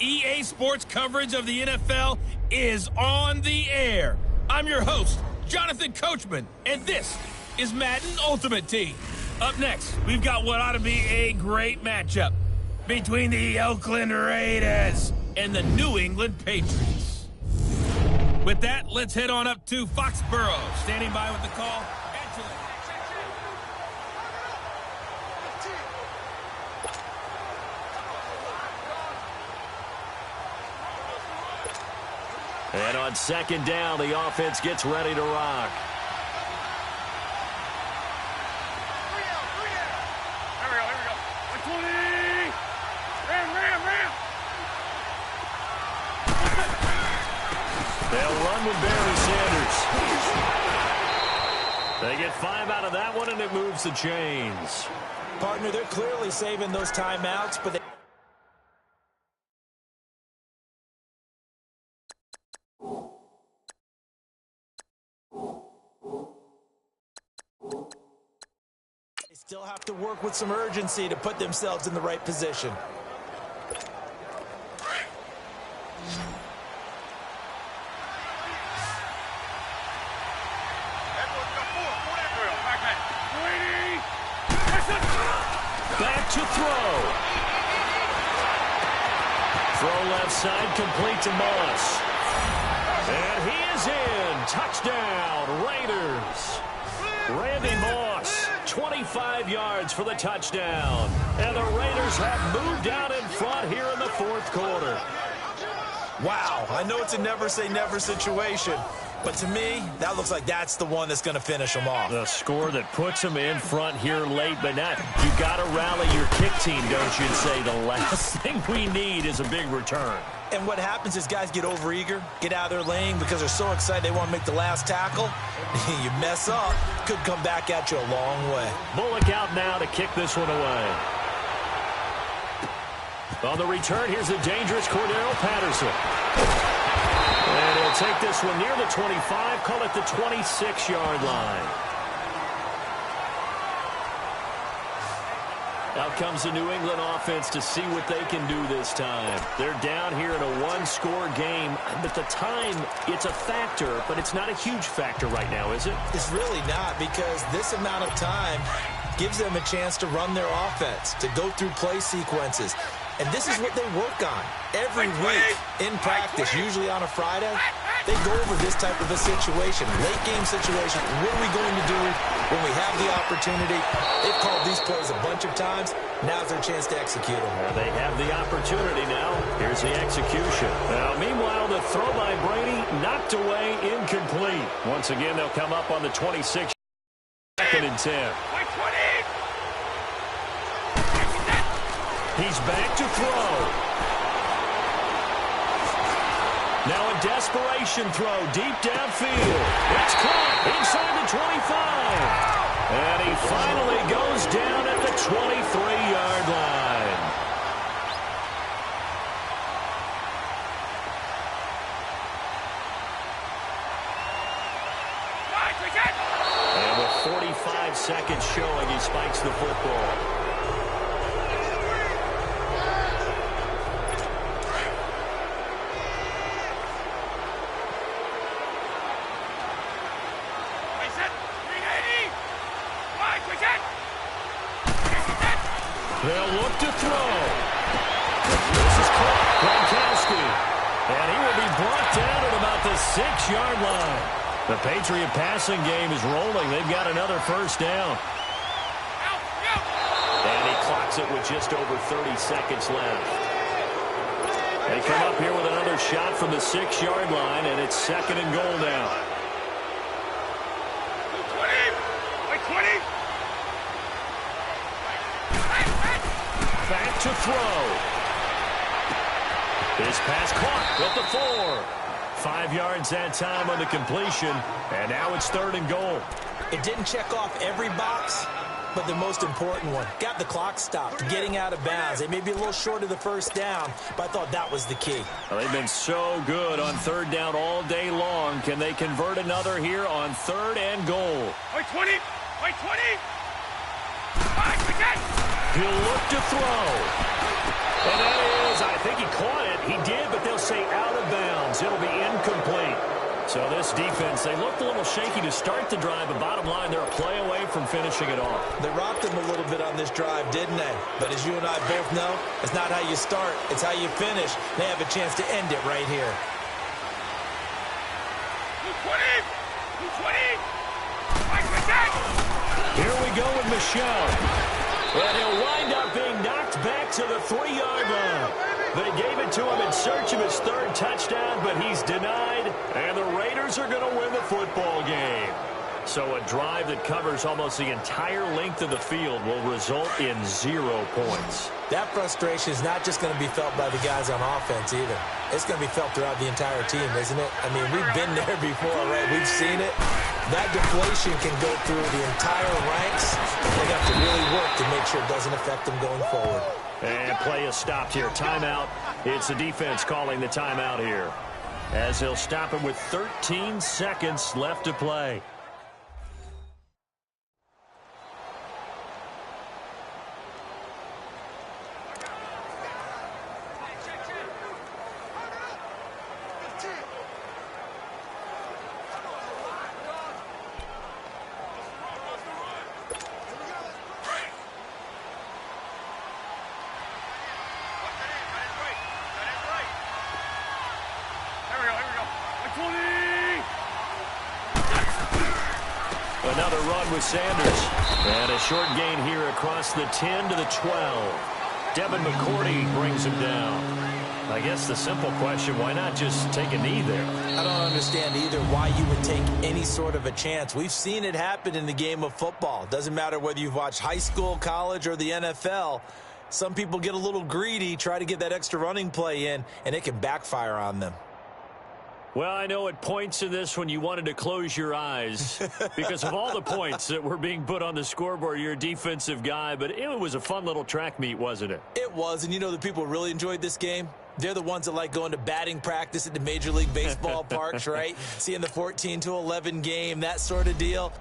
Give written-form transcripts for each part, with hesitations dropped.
EA Sports coverage of the NFL is on the air. I'm your host, Jonathan Coachman, and this is Madden Ultimate Team. Up next, we've got what ought to be a great matchup between the Oakland Raiders and the New England Patriots. With that, let's head on up to Foxborough. Standing by with the call, Angela. And on second down, the offense gets ready to rock. They'll run with Barry Sanders. They get 5 out of that one, and it moves the chains. Partner, they're clearly saving those timeouts, but they... They still have to work with some urgency to put themselves in the right position. Back to throw. Throw left side, complete to Moss. And he is in. Touchdown, Raiders. Randy Moss, 25 yards for the touchdown. And the Raiders have moved out in front here in the fourth quarter. Wow, I know it's a never-say-never situation, but to me, that looks like that's the one that's going to finish them off. The score that puts them in front here late, but now you got to rally your kick team, don't you, and say the last thing we need is a big return. And what happens is guys get overeager, get out of their lane because they're so excited they want to make the last tackle. You mess up, could come back at you a long way. Bullock out now to kick this one away. On the return, here's the dangerous Cordero Patterson. And he'll take this one near the 25, call it the 26-yard line. Out comes the New England offense to see what they can do this time. They're down here in a one-score game, but the time, it's a factor, but it's not a huge factor right now, is it? It's really not, because this amount of time gives them a chance to run their offense, to go through play sequences. And this is what they work on every week in practice, usually on a Friday. They go over this type of a situation, late-game situation. What are we going to do when we have the opportunity? They've called these plays a bunch of times. Now's their chance to execute them. Well, they have the opportunity now. Here's the execution. Now, meanwhile, the throw by Brady knocked away, incomplete. Once again, they'll come up on the 26. Second and 10. He's back to throw. Now a desperation throw deep downfield. It's caught inside the 25. And he finally goes down at the 23-yard line. And with 45 seconds showing, he spikes the football. They'll look to throw. This is caught. Gronkowski. And he will be brought down at about the 6-yard line. The Patriot passing game is rolling. They've got another first down. And he clocks it with just over 30 seconds left. They come up here with another shot from the 6-yard line, and it's second and goal now. Back to throw. His pass caught at the 4. 5 yards that time on the completion, and now it's third and goal. It didn't check off every box, but the most important one. Got the clock stopped, getting out of bounds. They may be a little short of the first down, but I thought that was the key. Well, they've been so good on third down all day long. Can they convert another here on third and goal? Wait, 20! Wait, 20! He'll look to throw. And that is side. I think he caught it. He did, but they'll say out of bounds. It'll be incomplete. So this defense, they looked a little shaky to start the drive, but bottom line, they're a play away from finishing it off. They rocked him a little bit on this drive, didn't they? But as you and I both know, it's not how you start, it's how you finish. They have a chance to end it right here. 220! 220! Mike Michelle! Here we go with Michelle. And he'll wind up being knocked back to the 3-yard line. They gave it to him in search of his third touchdown, but he's denied, and the Raiders are going to win the football game. So a drive that covers almost the entire length of the field will result in 0 points. That frustration is not just going to be felt by the guys on offense either. It's going to be felt throughout the entire team, isn't it? I mean, we've been there before, right? We've seen it. That deflation can go through the entire ranks. They have to really work to make sure it doesn't affect them going forward. And play is stopped here. Timeout. It's the defense calling the timeout here, as he'll stop him with 13 seconds left to play. Another run with Sanders. And a short gain here across the 10 to the 12. Devin McCourty brings him down. I guess the simple question, why not just take a knee there? I don't understand either why you would take any sort of a chance. We've seen it happen in the game of football. Doesn't matter whether you've watched high school, college, or the NFL. Some people get a little greedy, try to get that extra running play in, and it can backfire on them. Well, I know at points in this when you wanted to close your eyes because of all the points that were being put on the scoreboard. You're a defensive guy, but it was a fun little track meet, wasn't it? It was, and you know the people really enjoyed this game? They're the ones that like going to batting practice at the Major League Baseball parks, right? Seeing the 14-11 game, that sort of deal.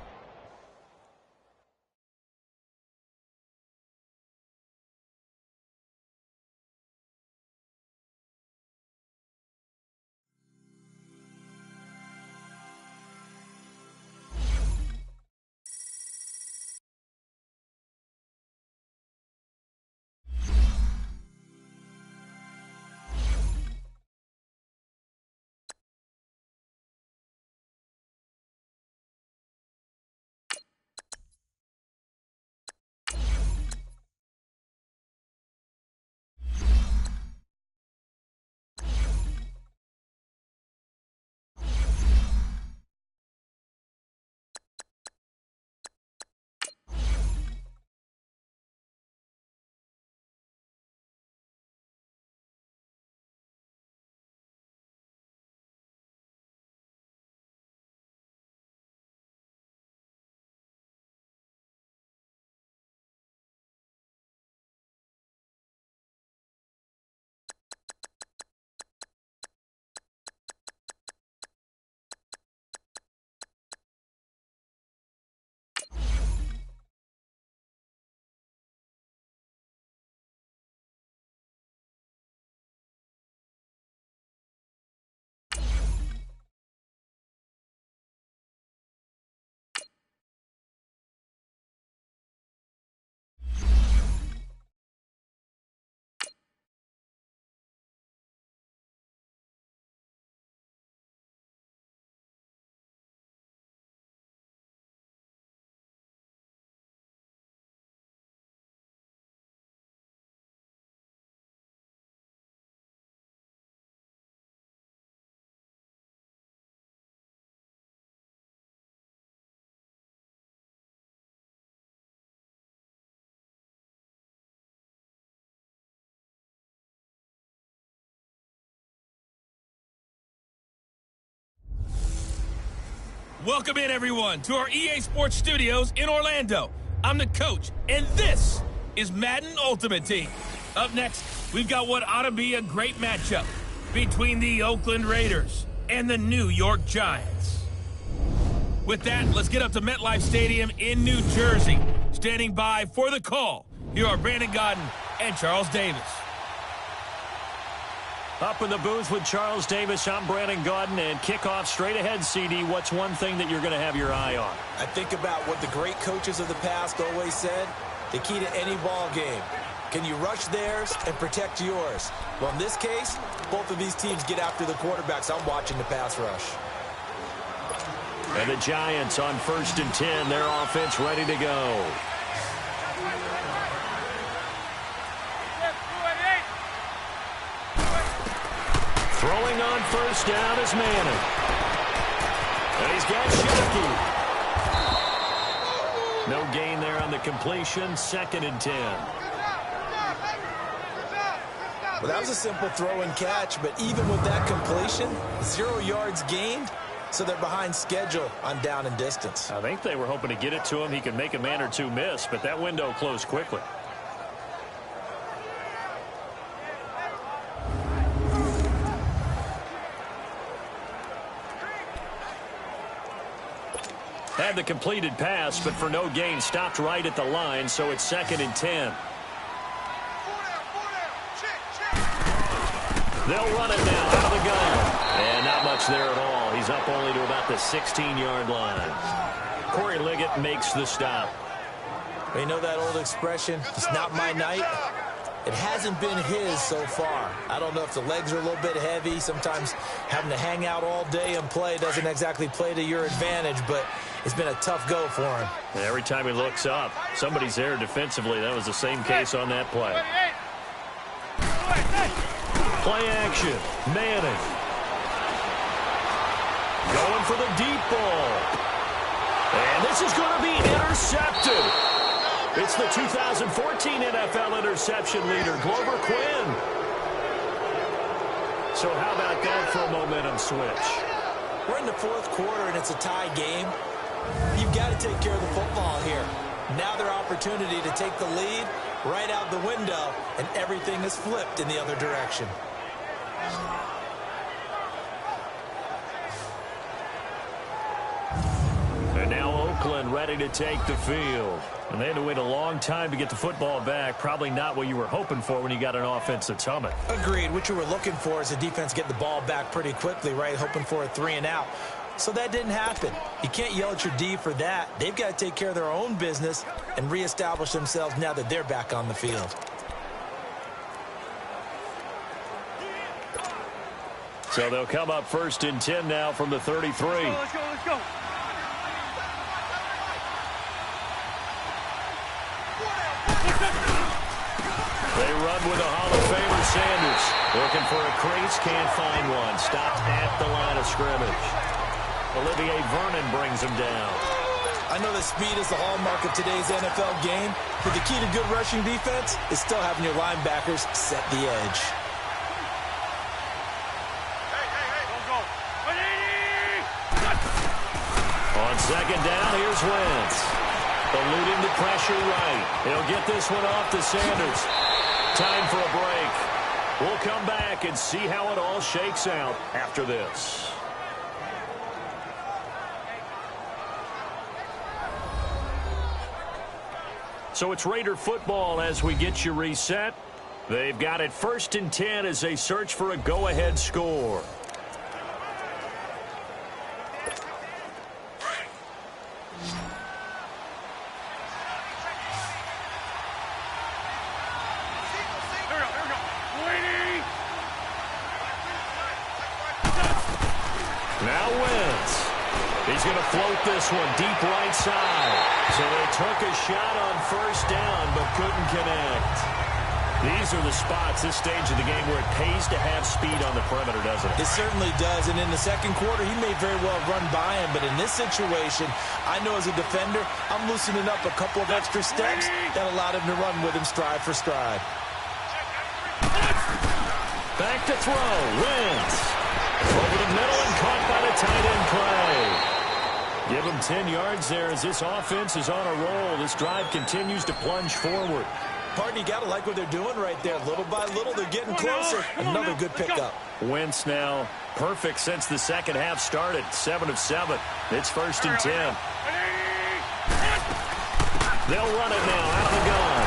Welcome in, everyone, to our EA Sports Studios in Orlando. I'm the coach, and this is Madden Ultimate Team. Up next, we've got what ought to be a great matchup between the Oakland Raiders and the New York Giants. With that, let's get up to MetLife Stadium in New Jersey. Standing by for the call, here are Brandon Godden and Charles Davis. Up in the booth with Charles Davis, I'm Brandon Gaudin, and kickoff straight ahead, CD. What's one thing that you're going to have your eye on? I think about what the great coaches of the past always said. The key to any ball game. Can you rush theirs and protect yours? Well, in this case, both of these teams get after the quarterbacks. I'm watching the pass rush. And the Giants on 1st and 10. Their offense ready to go. Throwing on 1st down is Manning. And he's got Shockey. No gain there on the completion. 2nd and 10. Well, that was a simple throw and catch, but even with that completion, 0 yards gained, so they're behind schedule on down and distance. I think they were hoping to get it to him. He could make a man or two miss, but that window closed quickly. Had the completed pass, but for no gain, stopped right at the line, so it's 2nd and 10. They'll run it now out of the gun. And not much there at all. He's up only to about the 16-yard line. Corey Liggett makes the stop. You know that old expression, it's not my night? It hasn't been his so far. I don't know if the legs are a little bit heavy. Sometimes having to hang out all day and play doesn't exactly play to your advantage, but it's been a tough go for him. And every time he looks up, somebody's there defensively. That was the same case on that play. Play action. Manning. Going for the deep ball. And this is going to be intercepted. It's the 2014 NFL interception leader, Glover Quinn. So how about that for a momentum switch? We're in the 4th quarter, and it's a tie game. You've got to take care of the football here. Now their opportunity to take the lead right out the window, and everything is flipped in the other direction. And now Oakland ready to take the field. And they had to wait a long time to get the football back. Probably not what you were hoping for when you got an offense that's humming. Agreed. What you were looking for is the defense getting the ball back pretty quickly, right? Hoping for a 3 and out. So that didn't happen. You can't yell at your D for that. They've got to take care of their own business and reestablish themselves now that they're back on the field. So they'll come up 1st and 10 now from the 33. Let's go, let's go. They run with a Hall of Famer, Sanders. Looking for a crease, can't find one. Stopped at the line of scrimmage. Olivier Vernon brings him down. I know that speed is the hallmark of today's NFL game, but the key to good rushing defense is still having your linebackers set the edge. On 2nd down, here's Wentz. Eluding the pressure right. He'll get this one off to Sanders. Time for a break. We'll come back and see how it all shakes out after this. So it's Raider football as we get you reset. They've got it 1st and 10 as they search for a go-ahead score. Now Wentz. He's going to float this one deep right side. So they took a shot on 1st down but couldn't connect. These are the spots, this stage of the game, where it pays to have speed on the perimeter, doesn't it? It certainly does, and in the 2nd quarter, he may very well run by him, but in this situation, I know as a defender, I'm loosening up a couple of extra steps that allowed him to run with him stride for stride. Back to throw, Wentz. Over the middle and caught by the tight end play. Give him 10 yards there as this offense is on a roll. This drive continues to plunge forward. Partner, you got to like what they're doing right there. Little by little, they're getting closer. Another good pickup. Wentz now perfect since the 2nd half started. 7 of 7. It's 1st and 10. They'll run it now out of the gun.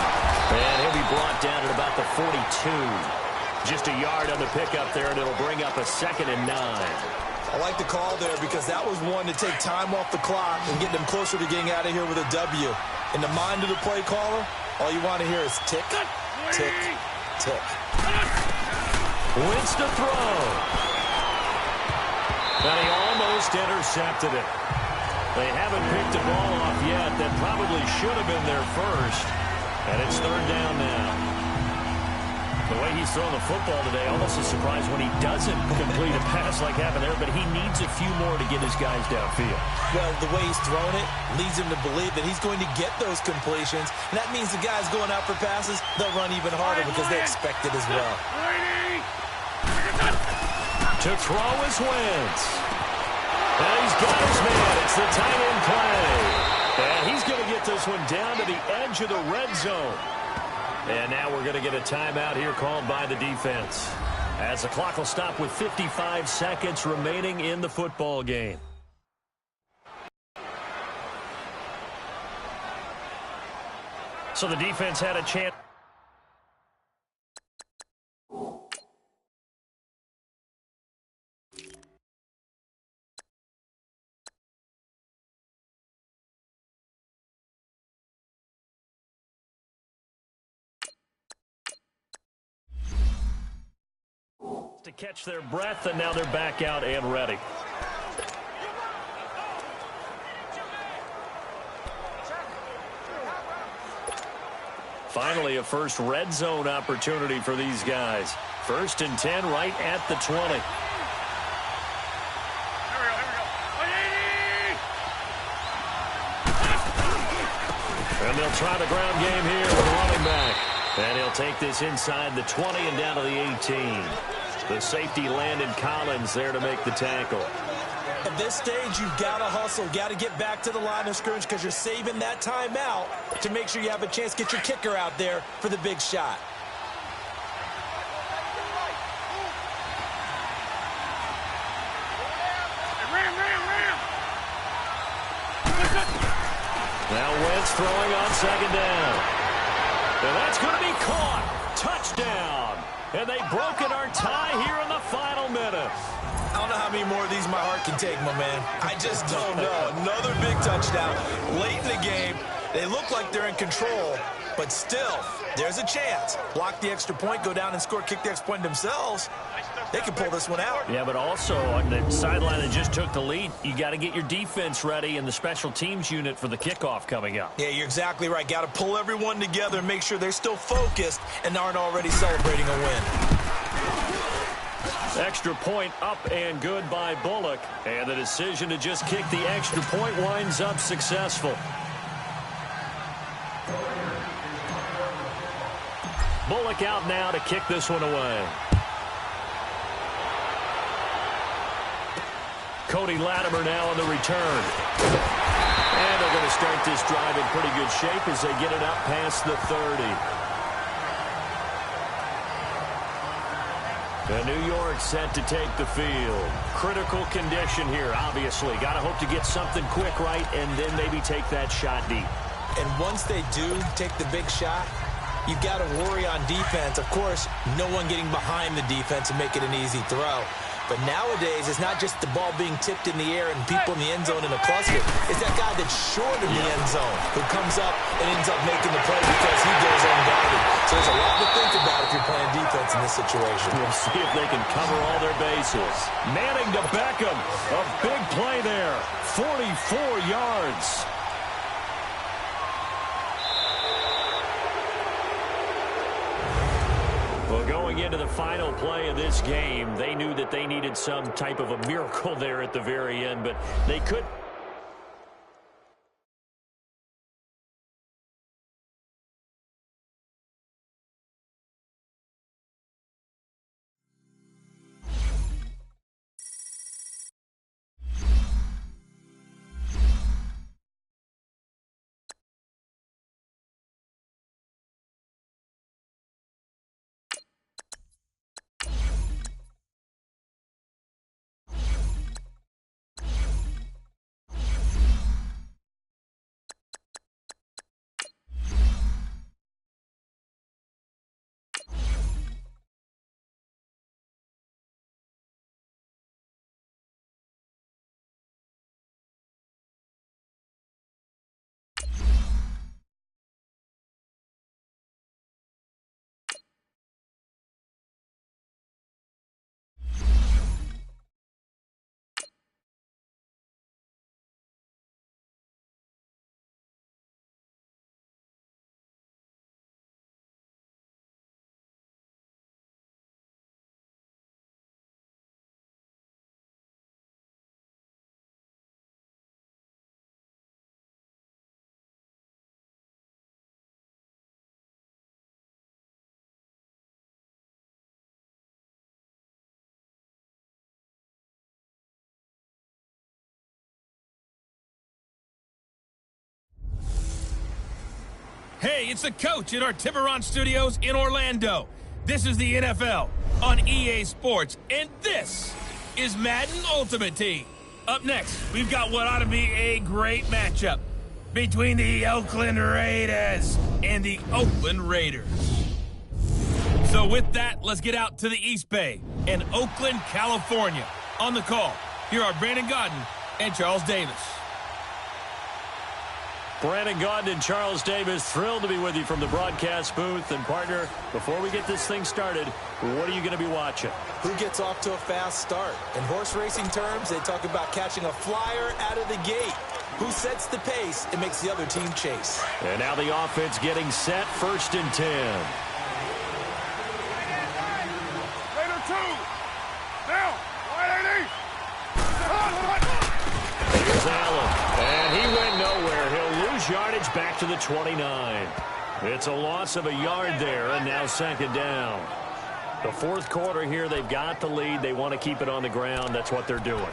And he'll be brought down at about the 42. Just a yard on the pickup there, and it'll bring up a 2nd and 9. I like the call there because that was one to take time off the clock and get them closer to getting out of here with a W. In the mind of the play caller, all you want to hear is tick, tick, tick. Wins to throw. And he almost intercepted it. They haven't picked the ball off yet. That probably should have been their first. And it's 3rd down now. The way he's throwing the football today, almost a surprise when he doesn't complete a pass like happened there, but he needs a few more to get his guys downfield. Well, the way he's thrown it leads him to believe that he's going to get those completions, and that means the guys going out for passes, they'll run even harder because they expect it as well. To throw is Wentz. And he's got his man. It's the tight end play. And he's going to get this one down to the edge of the red zone. And now we're going to get a timeout here called by the defense, as the clock will stop with 55 seconds remaining in the football game. So the defense had a chance. To catch their breath, and now they're back out and ready. Finally, a first red zone opportunity for these guys. 1st and 10 right at the 20. And they'll try the ground game here with a running back. And he'll take this inside the 20 and down to the 18. The safety Landon Collins there to make the tackle. At this stage, you've got to hustle, got to get back to the line of scrimmage because you're saving that timeout to make sure you have a chance to get your kicker out there for the big shot. Now Wentz throwing on 2nd down. And that's going to be caught. Touchdown. And they've broken our tie here in the final minute. I don't know how many more of these my heart can take, my man. I just don't know. Another big touchdown late in the game. They look like they're in control, but still, there's a chance. Block the extra point, go down and score, kick the extra point themselves. They can pull this one out. Yeah, but also on the sideline that just took the lead, you got to get your defense ready and the special teams unit for the kickoff coming up. Yeah, you're exactly right. Got to pull everyone together and make sure they're still focused and aren't already celebrating a win. Extra point up and good by Bullock. And the decision to just kick the extra point winds up successful. Bullock out now to kick this one away. Cody Latimer now on the return. And they're going to start this drive in pretty good shape as they get it up past the 30. And New York set to take the field. Critical condition here, obviously. Got to hope to get something quick right and then maybe take that shot deep. And once they do take the big shot, you've got to worry on defense. Of course, no one getting behind the defense and make it an easy throw. But nowadays, it's not just the ball being tipped in the air and people in the end zone in a cluster. It's that guy that's short of the end zone who comes up and ends up making the play because he goes unguarded. So there's a lot to think about if you're playing defense in this situation. We'll see if they can cover all their bases. Manning to Beckham. A big play there. 44 yards. Well, going into the final play of this game, they knew that they needed some type of a miracle there at the very end, but they couldn't. Hey, it's the coach at our Tiburon Studios in Orlando. This is the NFL on EA Sports, and this is Madden Ultimate Team. Up next, we've got what ought to be a great matchup between the Oakland Raiders and the Oakland Raiders. So with that, let's get out to the East Bay in Oakland, California. On the call, here are Brandon Gaudin and Charles Davis. Brandon Gaudin and Charles Davis, thrilled to be with you from the broadcast booth. And partner, before we get this thing started, what are you going to be watching? Who gets off to a fast start? In horse racing terms, they talk about catching a flyer out of the gate. Who sets the pace and makes the other team chase? And now the offense getting set, 1st and 10. Raider 2. Now, wide 80. Here's Allen. And he went nowhere. He'll lose yardage back to the 29. It's a loss of a yard there, and now 2nd down. The 4th quarter here, they've got the lead. They want to keep it on the ground. That's what they're doing.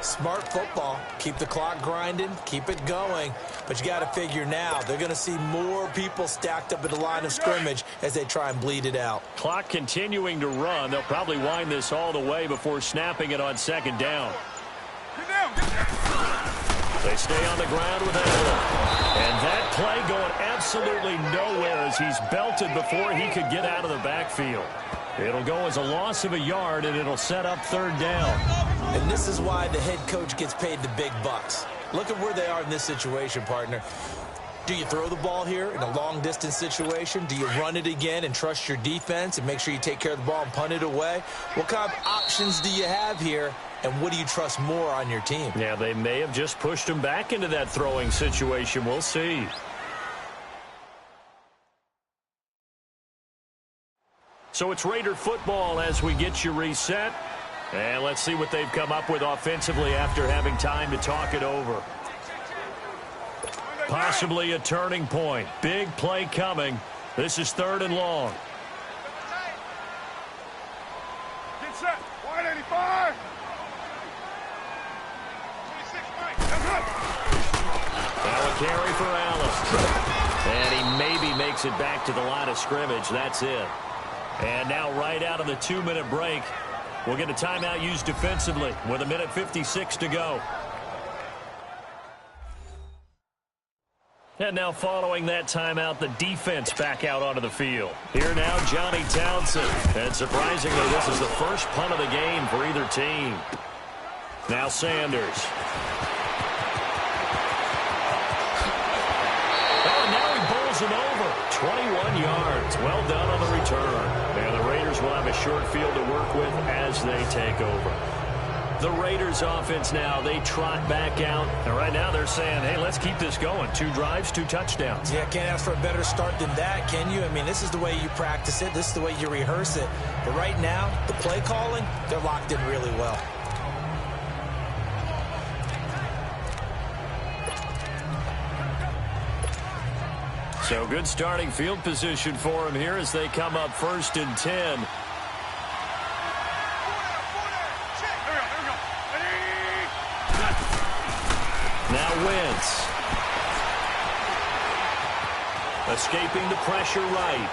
Smart football. Keep the clock grinding, keep it going. But you got to figure now, they're going to see more people stacked up at the line of scrimmage as they try and bleed it out. Clock continuing to run. They'll probably wind this all the way before snapping it on 2nd down. Get down, get down. They stay on the ground with Allen. And that play going absolutely nowhere as he's belted before he could get out of the backfield. It'll go as a loss of a yard, and it'll set up 3rd down. And this is why the head coach gets paid the big bucks. Look at where they are in this situation, partner. Do you throw the ball here in a long-distance situation? Do you run it again and trust your defense and make sure you take care of the ball and punt it away? What kind of options do you have here, and what do you trust more on your team? Yeah, they may have just pushed him back into that throwing situation. We'll see. So it's Raider football as we get you reset. And let's see what they've come up with offensively after having time to talk it over. Possibly a turning point. Big play coming. This is 3rd and long. Get set. Wide 85. 26, Mike. That's right. Now a carry for Allen. And he maybe makes it back to the line of scrimmage. That's it. And now right out of the 2-minute break, we'll get a timeout used defensively with 1:56 to go. And now following that timeout, the defense back out onto the field. Here now, Johnny Townsend. And surprisingly, this is the first punt of the game for either team. Now Sanders. Oh, and now he bowls it over. 21 yards. Well done on the return. And the Raiders will have a short field to work with as they take over. The Raiders offense now, they trot back out. And right now they're saying, hey, let's keep this going. 2 drives, 2 touchdowns. Yeah, can't ask for a better start than that, can you? I mean, this is the way you practice it. This is the way you rehearse it. But right now, the play calling, they're locked in really well. So good starting field position for him here as they come up 1st and 10. There we go. Now Wentz. Escaping the pressure right.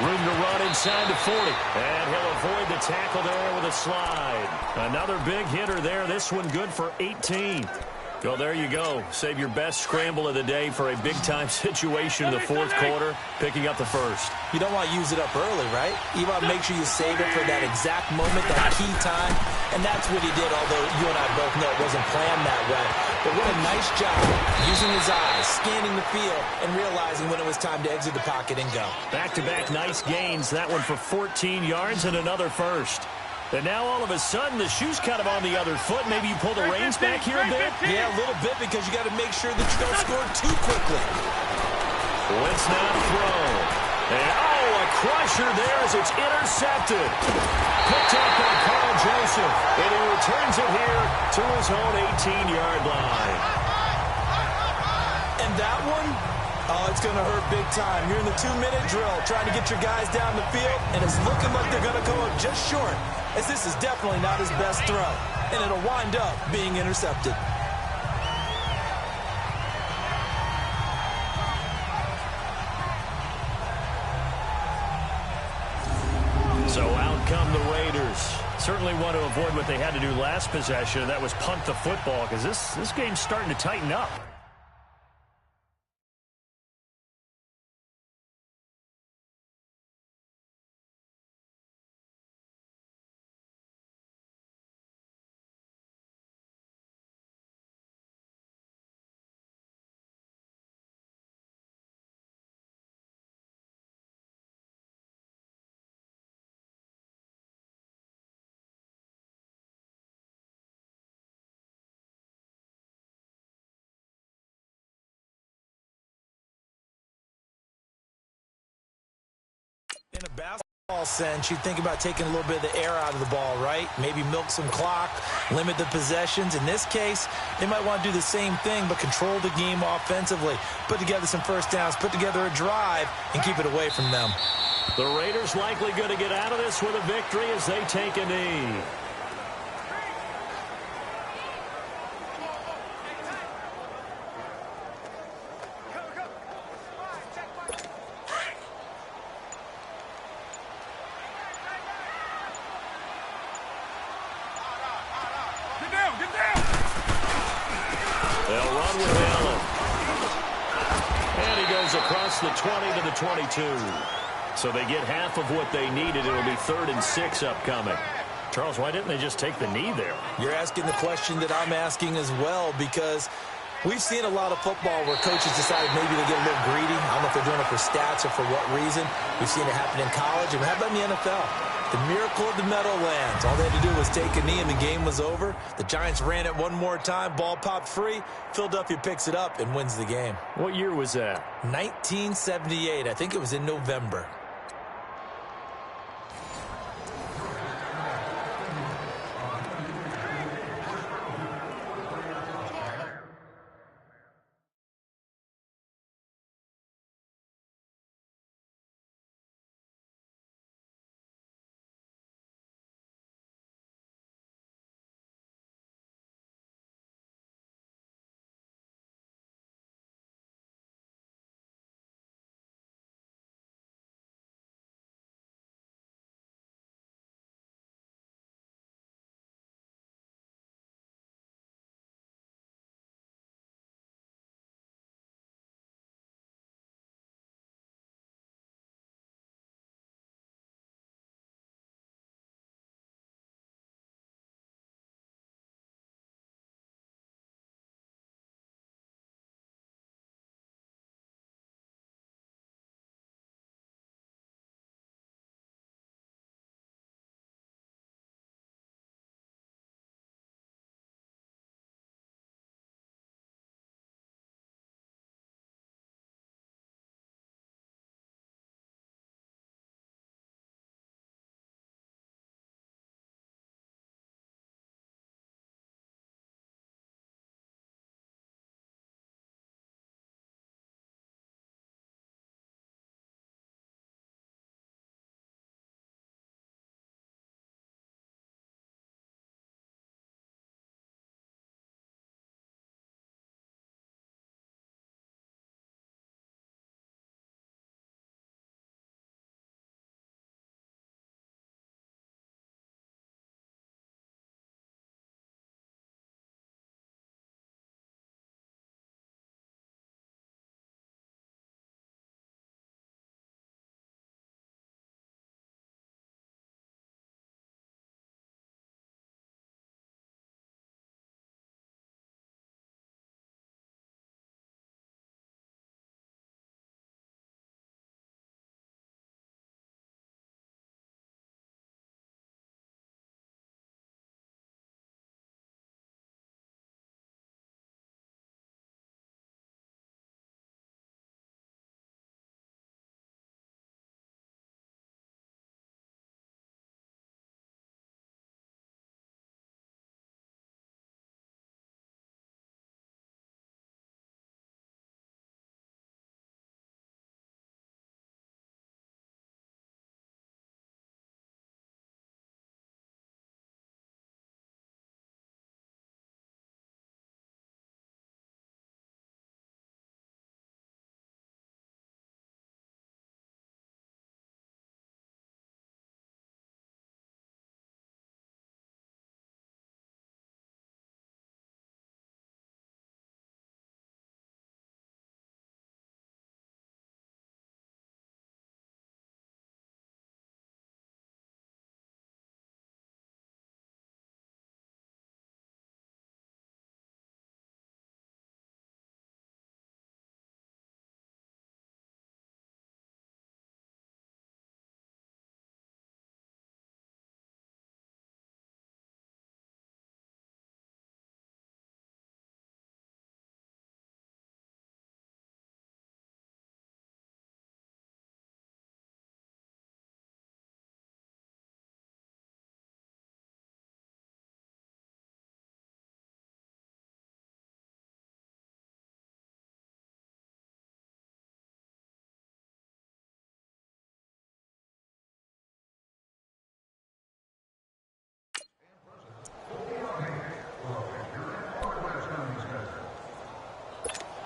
Room to run inside the 40. And he'll avoid the tackle there with a slide. Another big hitter there. This one good for 18. Well, there you go. Save your best scramble of the day for a big-time situation in the 4th quarter, picking up the 1st. You don't want to use it up early, right? You want to make sure you save it for that exact moment, that key time. And that's what he did, although you and I both know it wasn't planned that way. But what a nice job using his eyes, scanning the field, and realizing when it was time to exit the pocket and go. Back-to-back nice gains. That one for 14 yards and another 1st. And now all of a sudden, the shoe's kind of on the other foot. Maybe you pull the reins back here a bit? Yeah, a little bit, because you got to make sure that you don't score too quickly. Let's not throw. And, a crusher there as it's intercepted. Picked up by Carl Joseph. And he returns it here to his own 18-yard line. And that one, it's going to hurt big time. You're in the 2-minute drill trying to get your guys down the field, and it's looking like they're going to go up just short, as this is definitely not his best throw, and it'll wind up being intercepted. certainly want to avoid what they had to do last possession, and that was punt the football, because this game's starting to tighten up. In a basketball sense, you think about taking a little bit of the air out of the ball, right? Maybe milk some clock, limit the possessions. In this case, they might want to do the same thing, but control the game offensively. Put together some first downs, put together a drive, and keep it away from them. The Raiders likely going to get out of this with a victory as they take a knee. They'll run with Allen. And he goes across the 20 to the 22. So they get half of what they needed. It'll be 3rd and 6 upcoming. Charles, why didn't they just take the knee there? You're asking the question that I'm asking as well, because we've seen a lot of football where coaches decide maybe they get a little greedy. I don't know if they're doing it for stats or for what reason. We've seen it happen in college. And how about in the NFL? The miracle of the Meadowlands. All they had to do was take a knee and the game was over. The Giants ran it one more time. Ball popped free. Philadelphia picks it up and wins the game. What year was that? 1978. I think it was in November.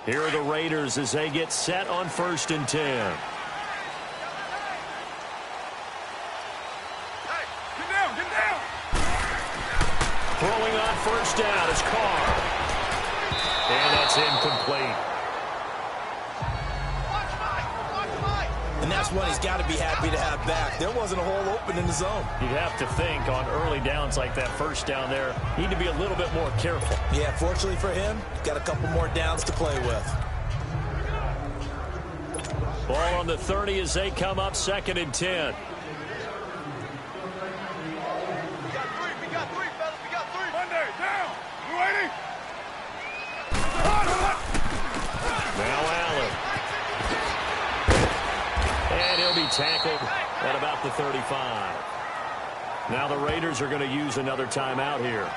Here are the Raiders as they get set on 1st and 10. Hey, get down, get down. Throwing on 1st down is Carr. And that's incomplete. And that's one he's got to be happy to have back. There wasn't a hole open in the zone. You'd have to think on early downs like that 1st down there, need to be a little bit more careful. Yeah, fortunately for him, got a couple more downs to play with. Ball on the 30 as they come up 2nd and 10. We got three, fellas, we got three. Monday, down. You ready? Now Allen. And he'll be tackled at about the 35. Now the Raiders are going to use another timeout here.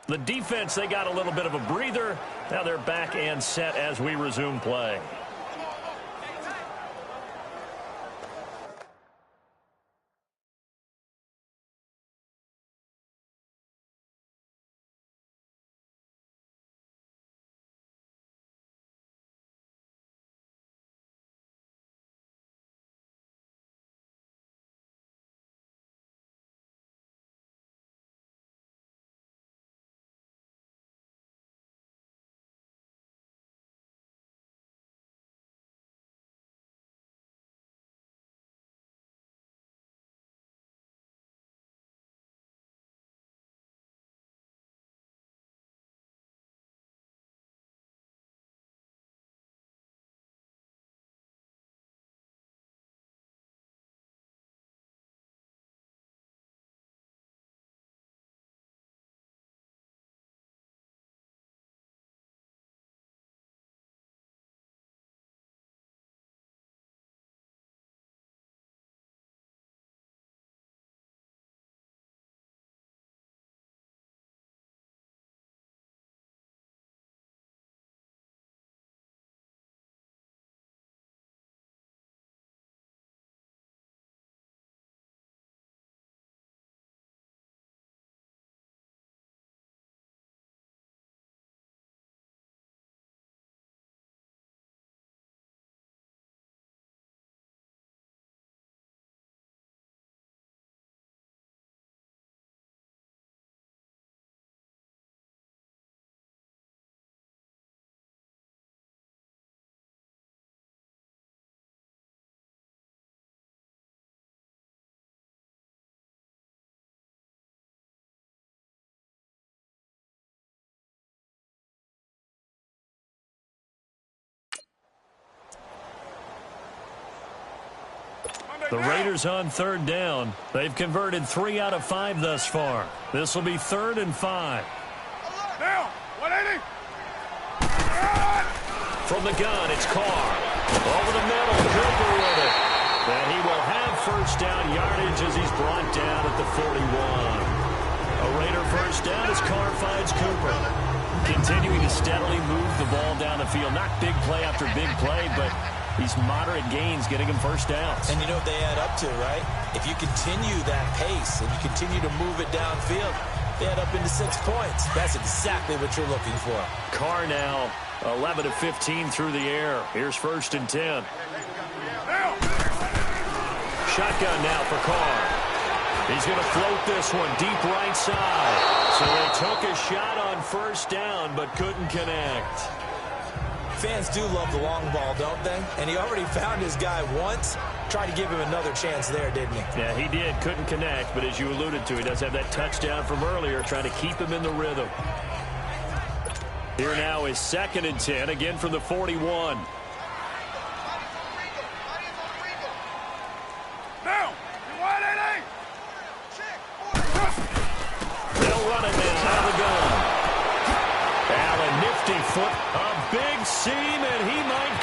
The defense, they got a little bit of a breather. Now they're back and set as we resume play. The Raiders on 3rd down. They've converted 3 out of 5 thus far. This will be 3rd and 5. Down. 180. From the gun, it's Carr. Over the middle, Cooper with it. And he will have 1st down yardage as he's brought down at the 41. A Raider 1st down as Carr finds Cooper. Continuing to steadily move the ball down the field. Not big play after big play, but these moderate gains getting him 1st downs. And you know what they add up to, right? If you continue that pace and you continue to move it downfield, they add up into 6 points. That's exactly what you're looking for. Carr now 11 of 15 through the air. Here's 1st and 10. Shotgun now for Carr. He's going to float this one deep right side. So they took a shot on 1st down but couldn't connect. Fans do love the long ball, don't they? And he already found his guy once. Tried to give him another chance there, didn't he? Yeah, he did. Couldn't connect, but as you alluded to, he does have that touchdown from earlier, trying to keep him in the rhythm. Here now is 2nd and 10, again from the 41. Now, you 180. They'll run it now out of the gun. Allen, nifty foot, a big seam, and he might